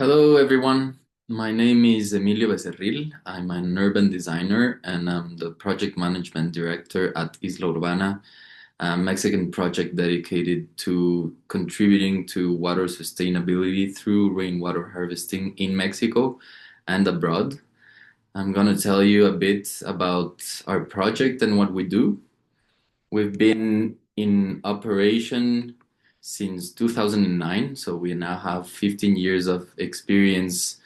Hello, everyone. My name is Emilio Becerril. I'm an urban designer and I'm the project management director at Isla Urbana, a Mexican project dedicated to contributing to water sustainability through rainwater harvesting in Mexico and abroad. I'm going to tell you a bit about our project and what we do. We've been in operation since 2009, so we now have 15 years of experience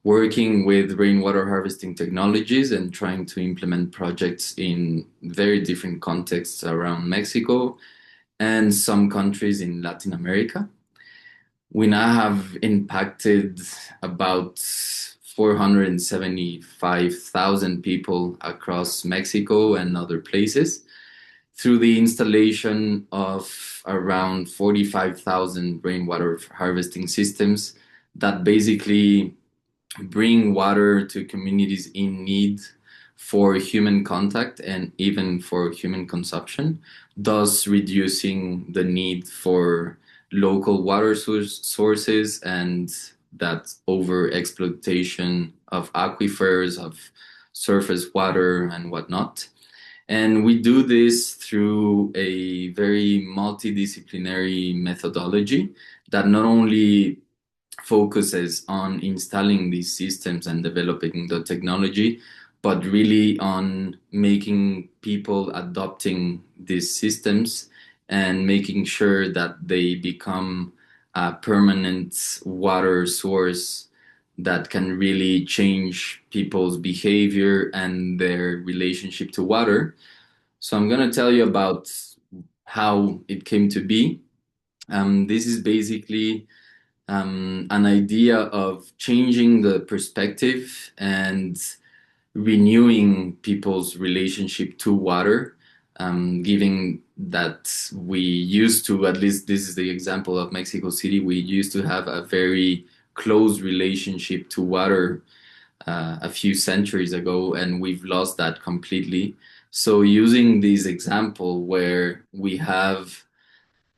working with rainwater harvesting technologies and trying to implement projects in very different contexts around Mexico and some countries in Latin America. We now have impacted about 475,000 people across Mexico and other places through the installation of around 45,000 rainwater harvesting systems that basically bring water to communities in need for human contact and even for human consumption, thus reducing the need for local water sources and that over exploitation of aquifers, of surface water, and whatnot. And we do this through a very multidisciplinary methodology that not only focuses on installing these systems and developing the technology, but really on making people adopting these systems and making sure that they become a permanent water source that can really change people's behavior and their relationship to water. So I'm going to tell you about how it came to be. This is basically an idea of changing the perspective and renewing people's relationship to water, given that we used to, at least this is the example of Mexico City, we used to have a very close relationship to water a few centuries ago, and we've lost that completely. So using this example where we have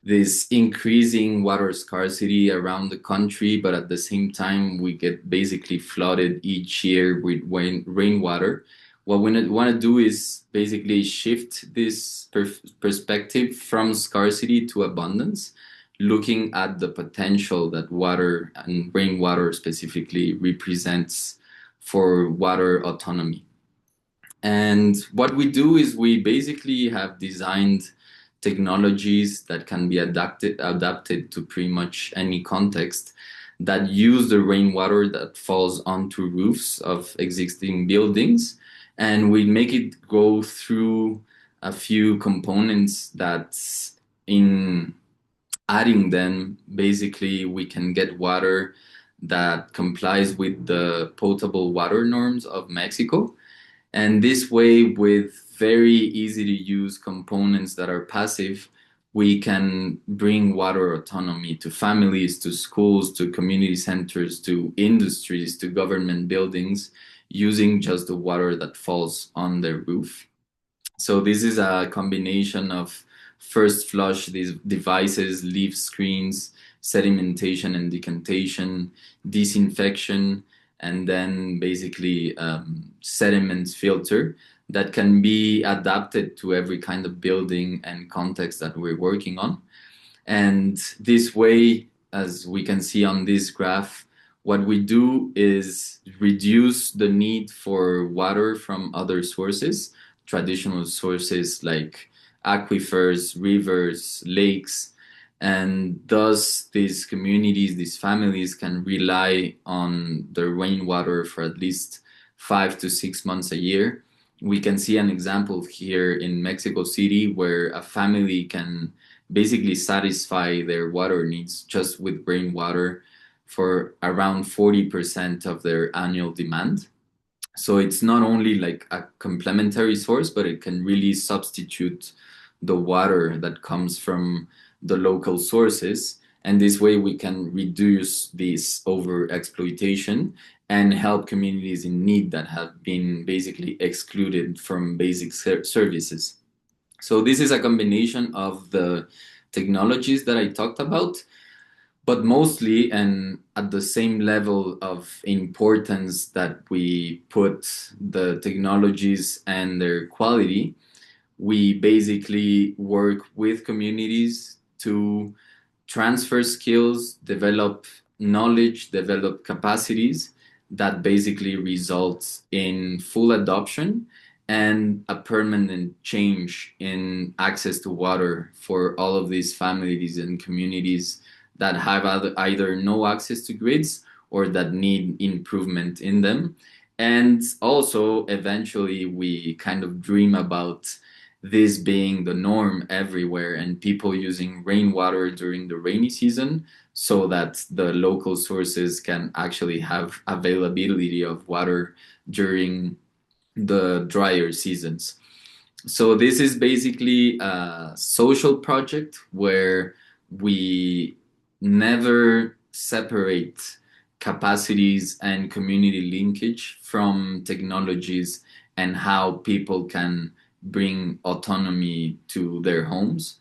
this increasing water scarcity around the country, but at the same time, we get basically flooded each year with rainwater. What we want to do is basically shift this perspective from scarcity to abundance, looking at the potential that water and rainwater specifically represents for water autonomy. And what we do is we basically have designed technologies that can be adapted to pretty much any context that use the rainwater that falls onto roofs of existing buildings. And we make it go through a few components that in adding them, basically we can get water that complies with the potable water norms of Mexico. And this way, with very easy to use components that are passive, we can bring water autonomy to families, to schools, to community centers, to industries, to government buildings, using just the water that falls on their roof. So this is a combination of first flush these devices, leaf screens, sedimentation and decantation, disinfection, and then basically sediment filter that can be adapted to every kind of building and context that we're working on. And this way, as we can see on this graph, what we do is reduce the need for water from other sources, traditional sources like aquifers, rivers, lakes, and thus these communities, these families can rely on the rainwater for at least 5 to 6 months a year. We can see an example here in Mexico City where a family can basically satisfy their water needs just with rainwater for around 40% of their annual demand. So it's not only like a complementary source, but it can really substitute the water that comes from the local sources. And this way we can reduce this over exploitation and help communities in need that have been basically excluded from basic services. So this is a combination of the technologies that I talked about, But mostly, and at the same level of importance that we put the technologies and their quality, we basically work with communities to transfer skills, develop knowledge, develop capacities that basically results in full adoption and a permanent change in access to water for all of these families and communities that have either no access to grids or that need improvement in them. And also, eventually, we kind of dream about this being the norm everywhere and people using rainwater during the rainy season so that the local sources can actually have availability of water during the drier seasons. So this is basically a social project where we never separate capacities and community linkage from technologies and how people can bring autonomy to their homes.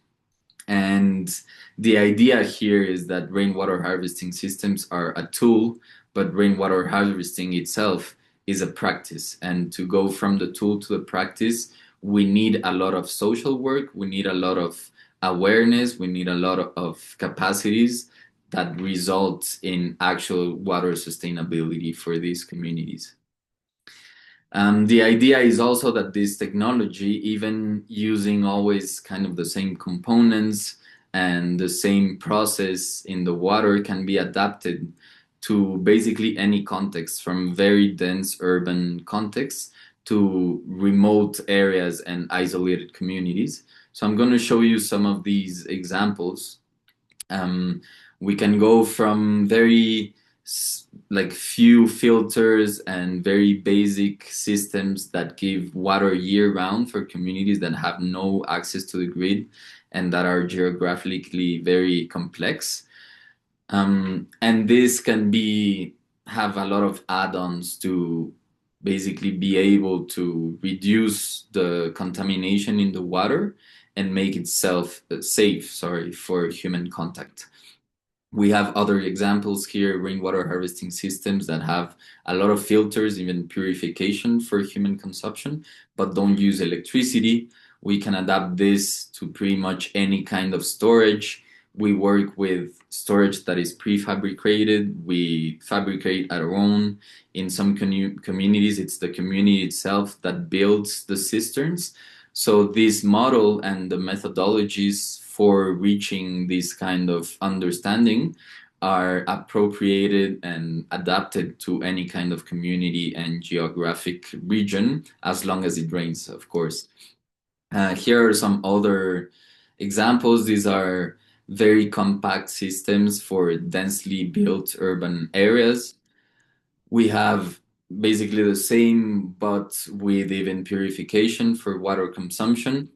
And the idea here is that rainwater harvesting systems are a tool, but rainwater harvesting itself is a practice. And to go from the tool to the practice, we need a lot of social work, we need a lot of awareness, we need a lot of capacities that result in actual water sustainability for these communities. The idea is also that this technology, even using always kind of the same components and the same process in the water, can be adapted to basically any context, from very dense urban contexts to remote areas and isolated communities. So I'm going to show you some of these examples. Um, we can go from very like few filters and very basic systems that give water year round for communities that have no access to the grid and that are geographically very complex. And this can be have a lot of add-ons to basically be able to reduce the contamination in the water and make itself safe, sorry, for human contact. We have other examples here, rainwater harvesting systems that have a lot of filters, even purification for human consumption, but don't use electricity. We can adapt this to pretty much any kind of storage. We work with storage that is prefabricated. We fabricate our own. In some communities, it's the community itself that builds the cisterns. So this model and the methodologies for reaching this kind of understanding are appropriated and adapted to any kind of community and geographic region, as long as it rains, of course. Here are some other examples. These are very compact systems for densely built urban areas. We have basically the same, but with even purification for water consumption.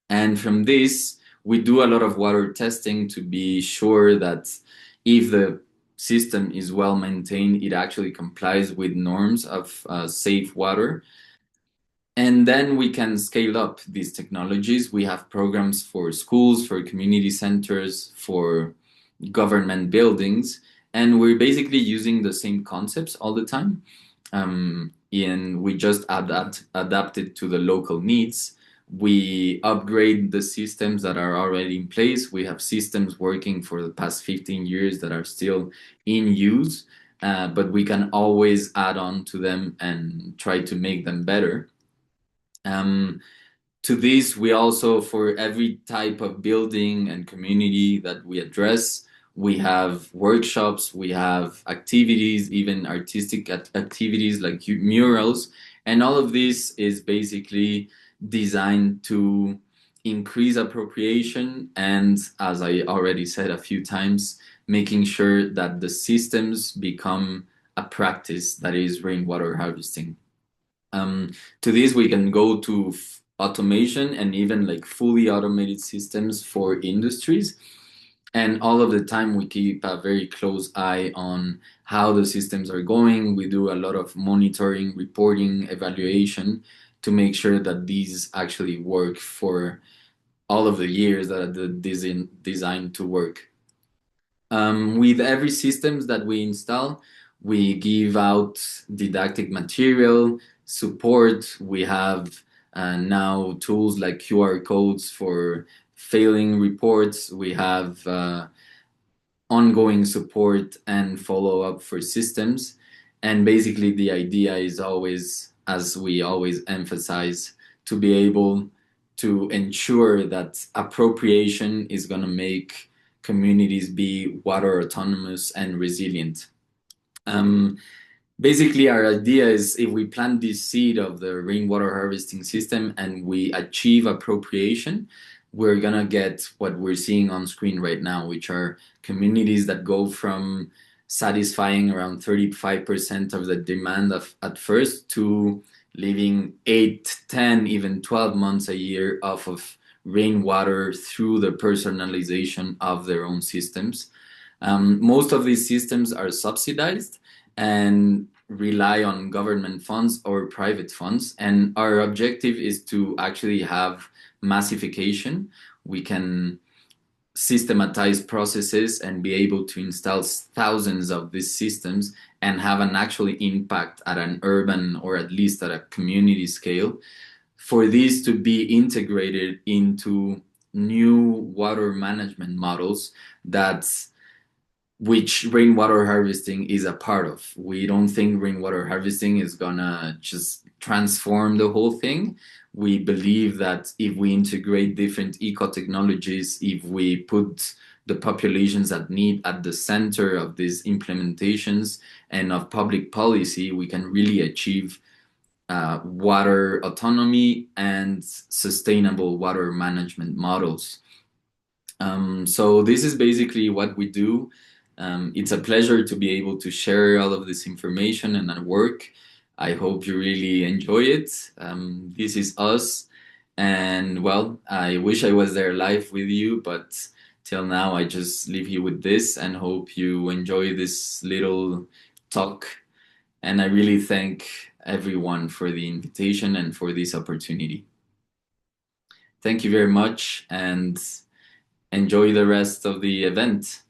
And from this, we do a lot of water testing to be sure that if the system is well maintained, it actually complies with norms of safe water. And then we can scale up these technologies. We have programs for schools, for community centers, for government buildings, and we're basically using the same concepts all the time. And we just adapt it to the local needs. We upgrade the systems that are already in place. We have systems working for the past 15 years that are still in use, but we can always add on to them and try to make them better. To this, we also, for every type of building and community that we address, we have workshops, we have activities, even artistic activities like murals. And all of this is basically designed to increase appropriation and, as I already said a few times, making sure that the systems become a practice that is rainwater harvesting. To this, we can go to automation and even like fully automated systems for industries. And all of the time, we keep a very close eye on how the systems are going. We do a lot of monitoring, reporting, evaluation to make sure that these actually work for all of the years that are designed to work. With every systems that we install, we give out didactic material, support. We have now tools like QR codes for failing reports. We have ongoing support and follow up for systems. And basically, the idea is always, as we always emphasize, to be able to ensure that appropriation is going to make communities be water autonomous and resilient. Um, Basically, our idea is if we plant this seed of the rainwater harvesting system and we achieve appropriation, we're gonna get what we're seeing on screen right now, which are communities that go from satisfying around 35% of the demand at first to living 8, 10, even 12 months a year off of rainwater through the personalization of their own systems. Most of these systems are subsidized and rely on government funds or private funds. And our objective is to actually have massification. We can systematize processes and be able to install thousands of these systems and have an actual impact at an urban or at least at a community scale for these to be integrated into new water management models that which rainwater harvesting is a part of. We don't think rainwater harvesting is gonna just transform the whole thing. We believe that if we integrate different eco technologies, if we put the populations that need at the center of these implementations and of public policy, we can really achieve water autonomy and sustainable water management models. So this is basically what we do. It's a pleasure to be able to share all of this information and our work. I hope you really enjoy it. This is us. And well, I wish I was there live with you, but till now I just leave you with this and hope you enjoy this little talk. And I really thank everyone for the invitation and for this opportunity. Thank you very much and enjoy the rest of the event.